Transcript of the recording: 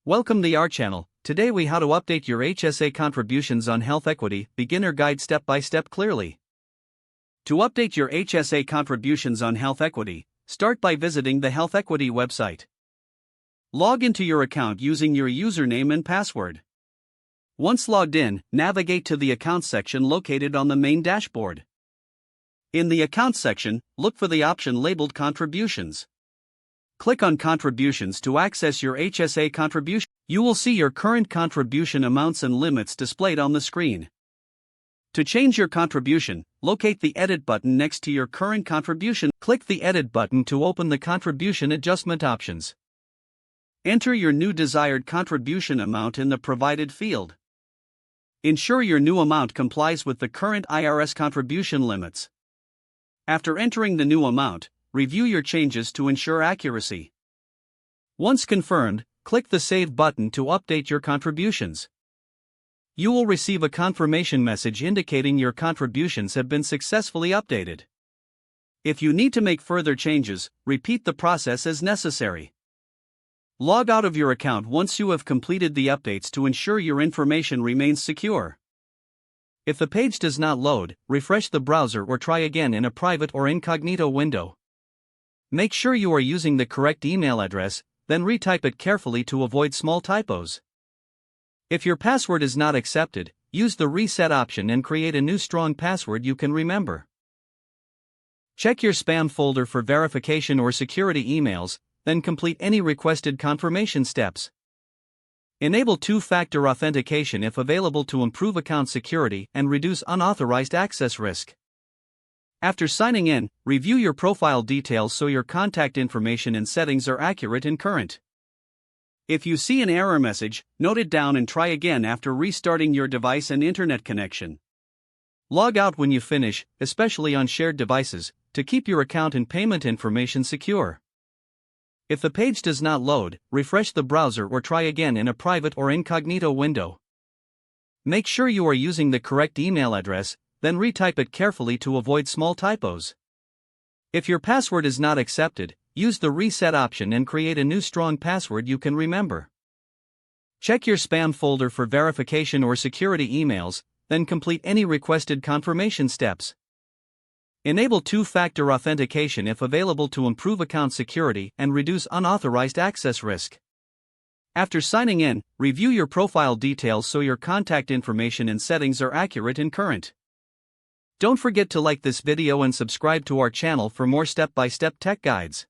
Welcome to our channel. Today we how to update your HSA contributions on HealthEquity, beginner guide step by step clearly. To update your HSA contributions on HealthEquity, start by visiting the HealthEquity website. Log into your account using your username and password. Once logged in, navigate to the Accounts section located on the main dashboard. In the Accounts section, look for the option labeled Contributions. Click on Contributions to access your HSA contribution. You will see your current contribution amounts and limits displayed on the screen. To change your contribution, locate the Edit button next to your current contribution. Click the Edit button to open the contribution adjustment options. Enter your new desired contribution amount in the provided field. Ensure your new amount complies with the current IRS contribution limits. After entering the new amount, review your changes to ensure accuracy. Once confirmed, click the Save button to update your contributions. You will receive a confirmation message indicating your contributions have been successfully updated. If you need to make further changes, repeat the process as necessary. Log out of your account once you have completed the updates to ensure your information remains secure. If the page does not load, refresh the browser or try again in a private or incognito window. Make sure you are using the correct email address, then retype it carefully to avoid small typos. If your password is not accepted, use the Reset option and create a new strong password you can remember. Check your spam folder for verification or security emails, then complete any requested confirmation steps. Enable two-factor authentication if available to improve account security and reduce unauthorized access risk. After signing in, review your profile details so your contact information and settings are accurate and current. If you see an error message, note it down and try again after restarting your device and internet connection. Log out when you finish, especially on shared devices, to keep your account and payment information secure. If the page does not load, refresh the browser or try again in a private or incognito window. Make sure you are using the correct email address, then retype it carefully to avoid small typos. If your password is not accepted, use the Reset option and create a new strong password you can remember. Check your spam folder for verification or security emails, then complete any requested confirmation steps. Enable two-factor authentication if available to improve account security and reduce unauthorized access risk. After signing in, review your profile details so your contact information and settings are accurate and current. Don't forget to like this video and subscribe to our channel for more step-by-step tech guides.